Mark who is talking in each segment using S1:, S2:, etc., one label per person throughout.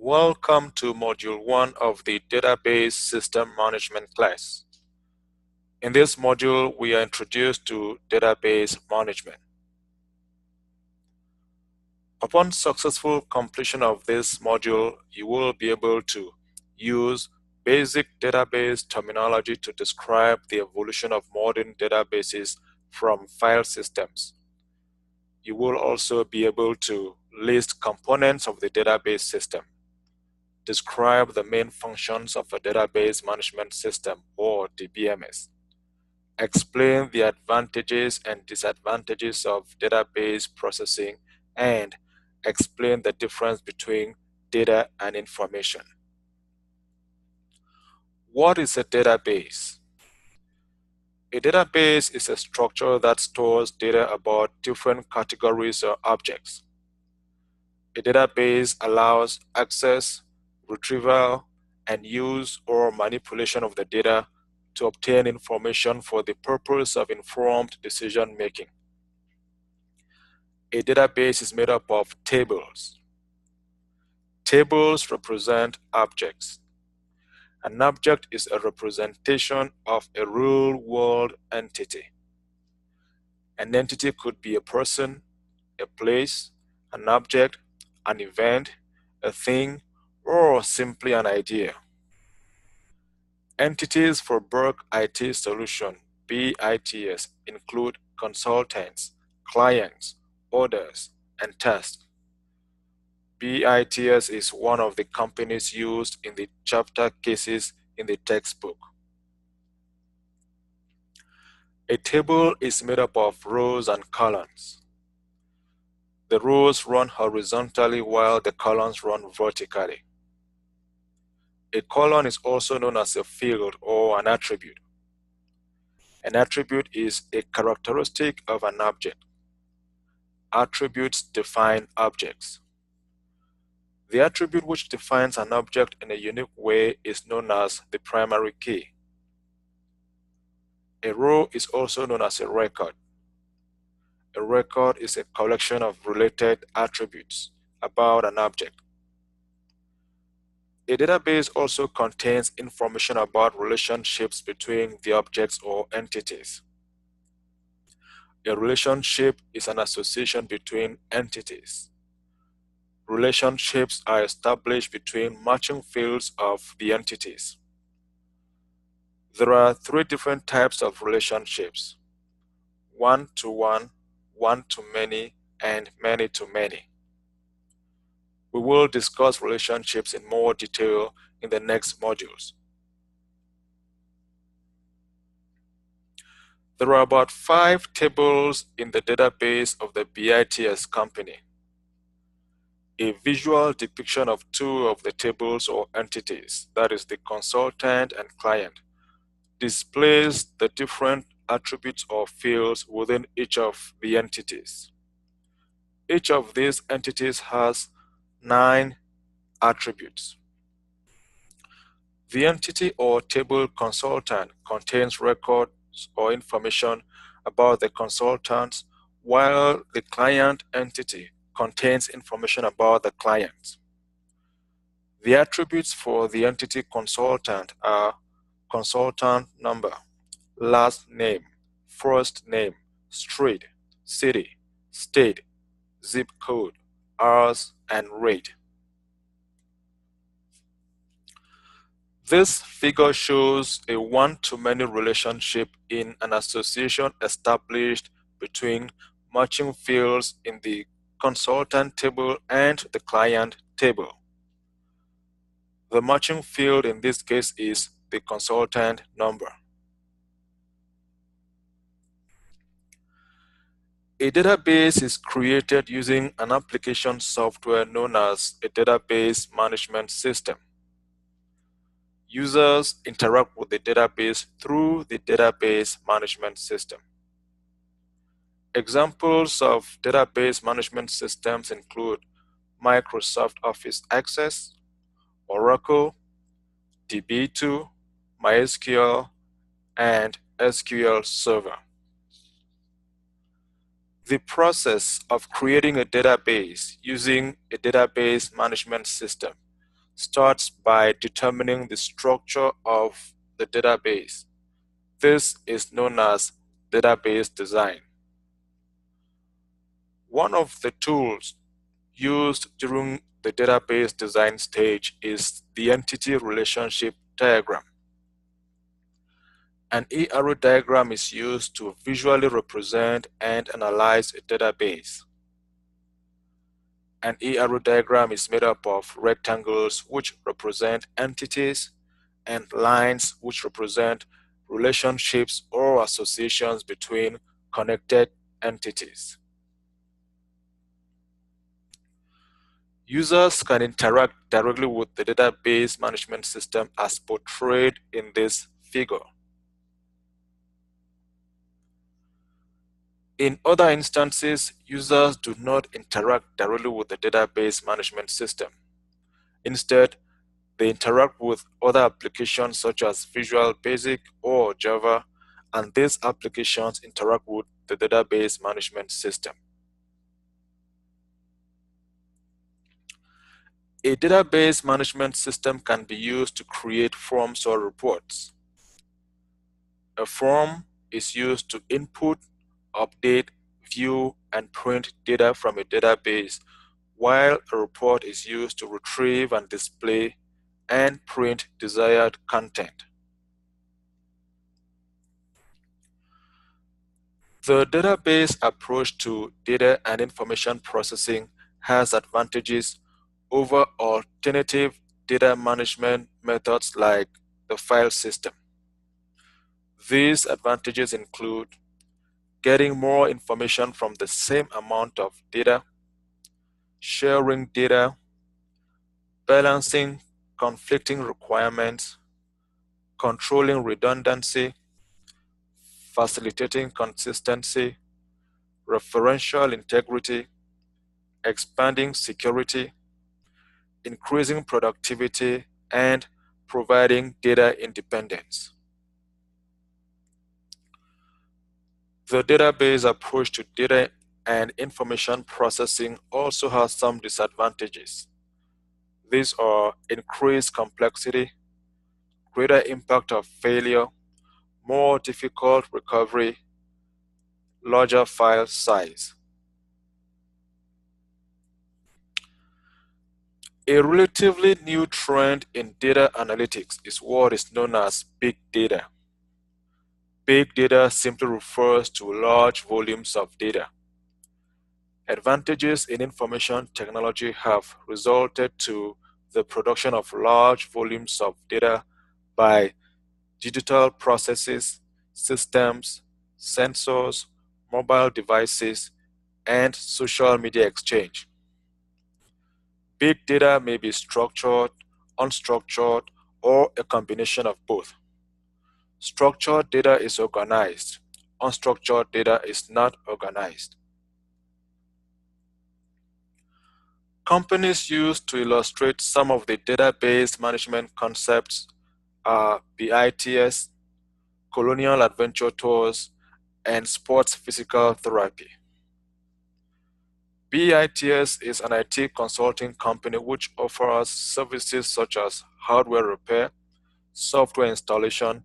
S1: Welcome to Module 1 of the Database System Management class. In this module, we are introduced to database management. Upon successful completion of this module, you will be able to use basic database terminology to describe the evolution of modern databases from file systems. You will also be able to list components of the database system, describe the main functions of a database management system or DBMS, explain the advantages and disadvantages of database processing, and explain the difference between data and information. What is a database? A database is a structure that stores data about different categories or objects. A database allows access, retrieval, and use or manipulation of the data to obtain information for the purpose of informed decision making. A database is made up of tables. Tables represent objects. An object is a representation of a real-world entity. An entity could be a person, a place, an object, an event, a thing, or simply an idea. Entities for Burke IT Solution (BITS) include consultants, clients, orders, and tasks. BITS is one of the companies used in the chapter cases in the textbook. A table is made up of rows and columns. The rows run horizontally while the columns run vertically. A column is also known as a field or an attribute. An attribute is a characteristic of an object. Attributes define objects. The attribute which defines an object in a unique way is known as the primary key. A row is also known as a record. A record is a collection of related attributes about an object. A database also contains information about relationships between the objects or entities. A relationship is an association between entities. Relationships are established between matching fields of the entities. There are three different types of relationships: one-to-one, one-to-many, and many-to-many. We will discuss relationships in more detail in the next modules. There are about 5 tables in the database of the BITS company. A visual depiction of 2 of the tables or entities, that is the consultant and client, displays the different attributes or fields within each of the entities. Each of these entities has 9 attributes. The entity or table consultant contains records or information about the consultants, while the client entity contains information about the client. The attributes for the entity consultant are consultant number, last name, first name, street, city, state, zip code, hours, and rate. This figure shows a one-to-many relationship in an association established between matching fields in the consultant table and the client table. The matching field in this case is the consultant number. A database is created using an application software known as a database management system. Users interact with the database through the database management system. Examples of database management systems include Microsoft Office Access, Oracle, DB2, MySQL, and SQL Server. The process of creating a database using a database management system starts by determining the structure of the database. This is known as database design. One of the tools used during the database design stage is the entity relationship diagram. An ERO diagram is used to visually represent and analyze a database. An ERO diagram is made up of rectangles which represent entities and lines which represent relationships or associations between connected entities. Users can interact directly with the database management system as portrayed in this figure. In other instances, users do not interact directly with the database management system. Instead, they interact with other applications such as Visual Basic or Java, and these applications interact with the database management system. A database management system can be used to create forms or reports. A form is used to input, update, view, and print data from a database, while a report is used to retrieve and display and print desired content. The database approach to data and information processing has advantages over alternative data management methods like the file system. These advantages include getting more information from the same amount of data, sharing data, balancing conflicting requirements, controlling redundancy, facilitating consistency, referential integrity, expanding security, increasing productivity, and providing data independence. The database approach to data and information processing also has some disadvantages. These are increased complexity, greater impact of failure, more difficult recovery, larger file size. A relatively new trend in data analytics is what is known as big data. Big data simply refers to large volumes of data. Advantages in information technology have resulted to the production of large volumes of data by digital processes, systems, sensors, mobile devices, and social media exchange. Big data may be structured, unstructured, or a combination of both. Structured data is organized. Unstructured data is not organized. Companies used to illustrate some of the database management concepts are BITS, Colonial Adventure Tours, and Sports Physical Therapy. BITS is an IT consulting company which offers services such as hardware repair, software installation,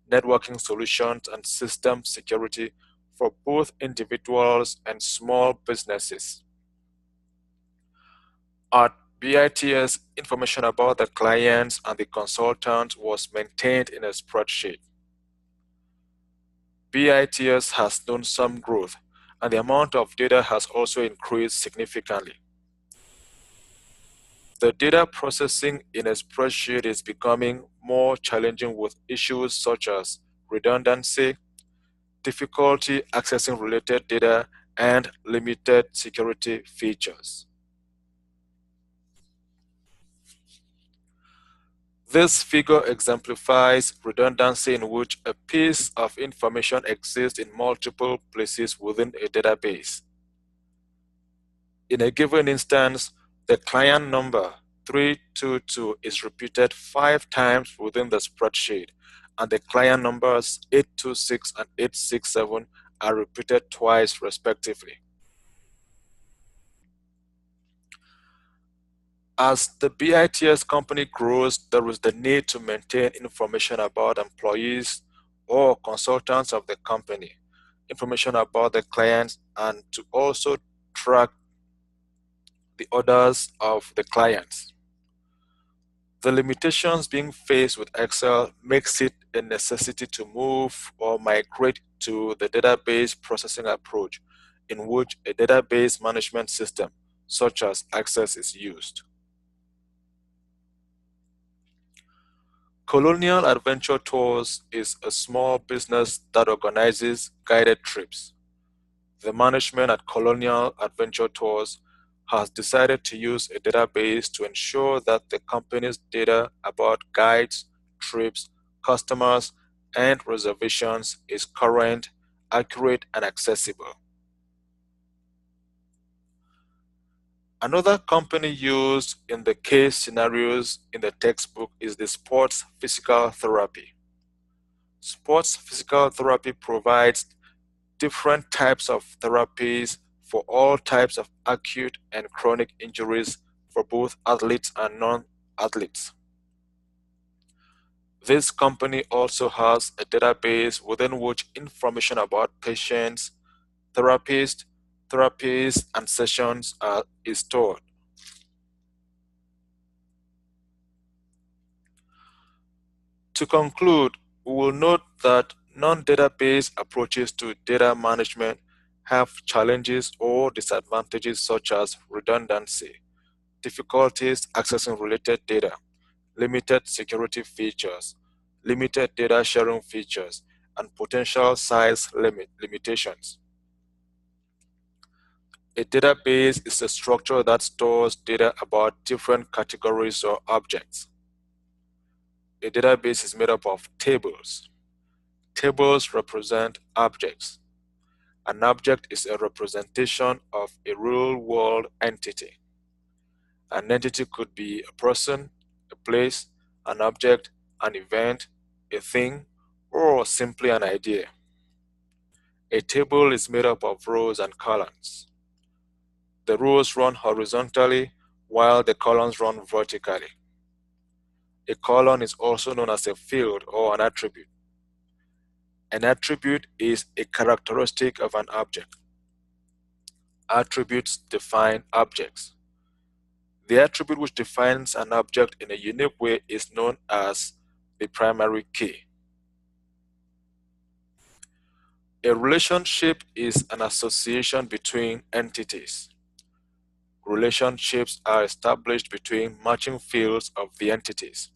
S1: networking solutions, and system security for both individuals and small businesses. At BITS, information about the clients and the consultant was maintained in a spreadsheet. BITS has known some growth, and the amount of data has also increased significantly. The data processing in a spreadsheet is becoming more challenging with issues such as redundancy, difficulty accessing related data, and limited security features. This figure exemplifies redundancy in which a piece of information exists in multiple places within a database. In a given instance, the client number 322 is repeated 5 times within the spreadsheet, and the client numbers 826 and 867 are repeated twice respectively. As the BITS company grows, there is the need to maintain information about employees or consultants of the company, information about the clients, and to also track the orders of the clients. The limitations being faced with Excel makes it a necessity to move or migrate to the database processing approach, in which a database management system such as Access is used. Colonial Adventure Tours is a small business that organizes guided trips. The management at Colonial Adventure Tours has decided to use a database to ensure that the company's data about guides, trips, customers, and reservations is current, accurate, and accessible. Another company used in the case scenarios in the textbook is the Sports Physical Therapy. Sports Physical Therapy provides different types of therapies for all types of acute and chronic injuries for both athletes and non-athletes. This company also has a database within which information about patients, therapies, and sessions is stored. To conclude, we will note that non-database approaches to data management have challenges or disadvantages such as redundancy, difficulties accessing related data, limited security features, limited data sharing features, and potential size limitations. A database is a structure that stores data about different categories or objects. A database is made up of tables. Tables represent objects. An object is a representation of a real-world entity. An entity could be a person, a place, an object, an event, a thing, or simply an idea. A table is made up of rows and columns. The rows run horizontally while the columns run vertically. A column is also known as a field or an attribute. An attribute is a characteristic of an object. Attributes define objects. The attribute which defines an object in a unique way is known as the primary key. A relationship is an association between entities. Relationships are established between matching fields of the entities.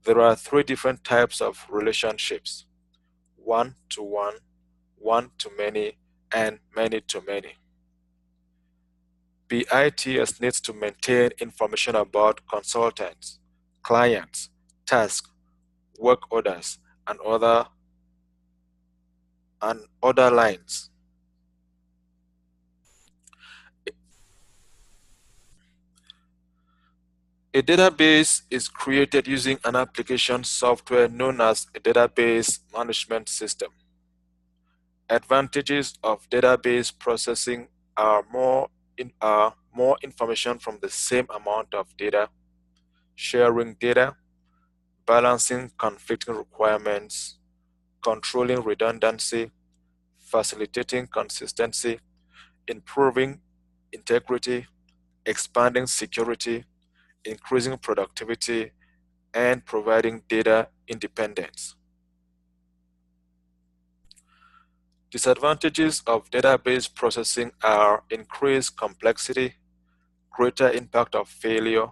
S1: There are three different types of relationships: one-to-one, one-to-many, and many-to-many. BITS needs to maintain information about consultants, clients, tasks, work orders, and other lines. A database is created using an application software known as a database management system. Advantages of database processing are more information from the same amount of data, sharing data, balancing conflicting requirements, controlling redundancy, facilitating consistency, improving integrity, expanding security, increasing productivity, and providing data independence. Disadvantages of database processing are increased complexity, greater impact of failure,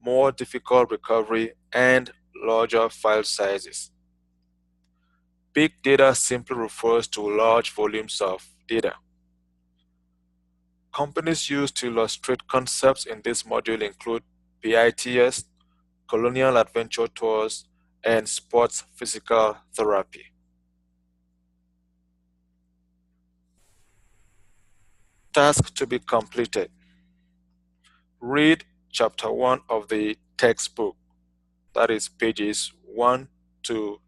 S1: more difficult recovery, and larger file sizes. Big data simply refers to large volumes of data. Companies used to illustrate concepts in this module include BITS, Colonial Adventure Tours, and Sports Physical Therapy. Task to be completed. Read Chapter 1 of the textbook, that is pages 1 to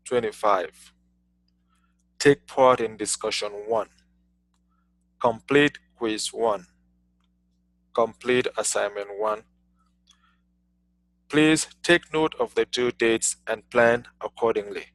S1: 25. Take part in discussion 1. Complete quiz 1. complete assignment 1. Please take note of the due dates and plan accordingly.